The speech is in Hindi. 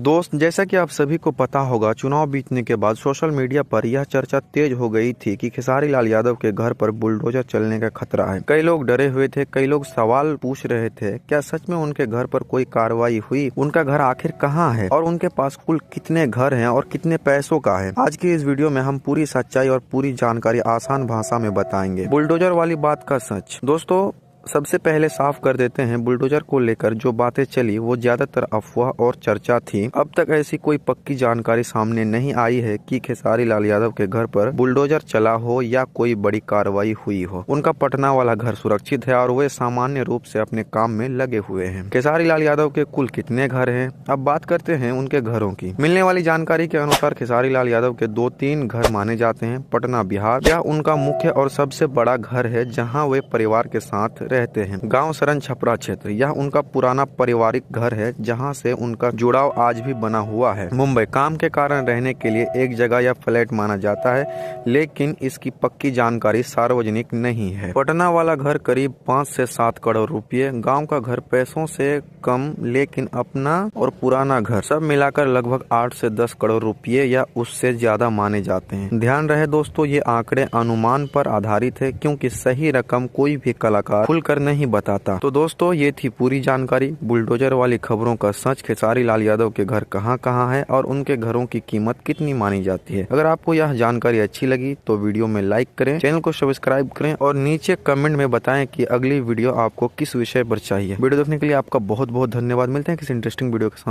दोस्त, जैसा कि आप सभी को पता होगा, चुनाव बीतने के बाद सोशल मीडिया पर यह चर्चा तेज हो गई थी कि खेसारी लाल यादव के घर पर बुलडोजर चलने का खतरा है। कई लोग डरे हुए थे, कई लोग सवाल पूछ रहे थे, क्या सच में उनके घर पर कोई कार्रवाई हुई? उनका घर आखिर कहाँ है और उनके पास कुल कितने घर हैं और कितने पैसों का है? आज की इस वीडियो में हम पूरी सच्चाई और पूरी जानकारी आसान भाषा में बताएंगे। बुलडोजर वाली बात का सच। दोस्तों, सबसे पहले साफ कर देते हैं, बुलडोजर को लेकर जो बातें चली वो ज्यादातर अफवाह और चर्चा थी। अब तक ऐसी कोई पक्की जानकारी सामने नहीं आई है कि खेसारी लाल यादव के घर पर बुलडोजर चला हो या कोई बड़ी कार्रवाई हुई हो। उनका पटना वाला घर सुरक्षित है और वे सामान्य रूप से अपने काम में लगे हुए हैं। खेसारी लाल यादव के कुल कितने घर हैं? अब बात करते हैं उनके घरों की। मिलने वाली जानकारी के अनुसार खेसारी लाल यादव के 2-3 घर माने जाते हैं। पटना, बिहार, यह उनका मुख्य और सबसे बड़ा घर है जहाँ वे परिवार के साथ रहते हैं। गांव सरन छपरा क्षेत्र, यह उनका पुराना पारिवारिक घर है जहां से उनका जुड़ाव आज भी बना हुआ है। मुंबई, काम के कारण रहने के लिए एक जगह या फ्लैट माना जाता है, लेकिन इसकी पक्की जानकारी सार्वजनिक नहीं है। पटना वाला घर करीब 5 से 7 करोड़ रुपए, गाँव का घर पैसों से कम लेकिन अपना और पुराना घर सब मिलाकर लगभग 8 से 10 करोड़ रुपए या उससे ज्यादा माने जाते हैं। ध्यान रहे दोस्तों, ये आंकड़े अनुमान पर आधारित है क्योंकि सही रकम कोई भी कलाकार खुलकर नहीं बताता। तो दोस्तों, ये थी पूरी जानकारी बुलडोजर वाली खबरों का सच। खेसारी लाल यादव के घर कहाँ है और उनके घरों की कीमत कितनी मानी जाती है। अगर आपको यह जानकारी अच्छी लगी तो वीडियो में लाइक करें, चैनल को सब्सक्राइब करें और नीचे कमेंट में बताएं कि अगली वीडियो आपको किस विषय पर चाहिए। वीडियो देखने के लिए आपका बहुत बहुत धन्यवाद। मिलते हैं किसी इंटरेस्टिंग वीडियो के साथ।